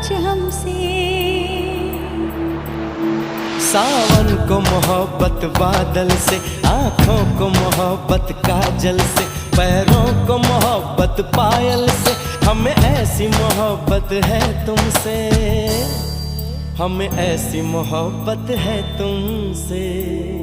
कुछ हमसे। सावन को मोहब्बत बादल से, आँखों को मोहब्बत काजल से, पैरों को मोहब्बत पायल से, हमें ऐसी मोहब्बत है तुमसे, हमें ऐसी मोहब्बत है तुमसे।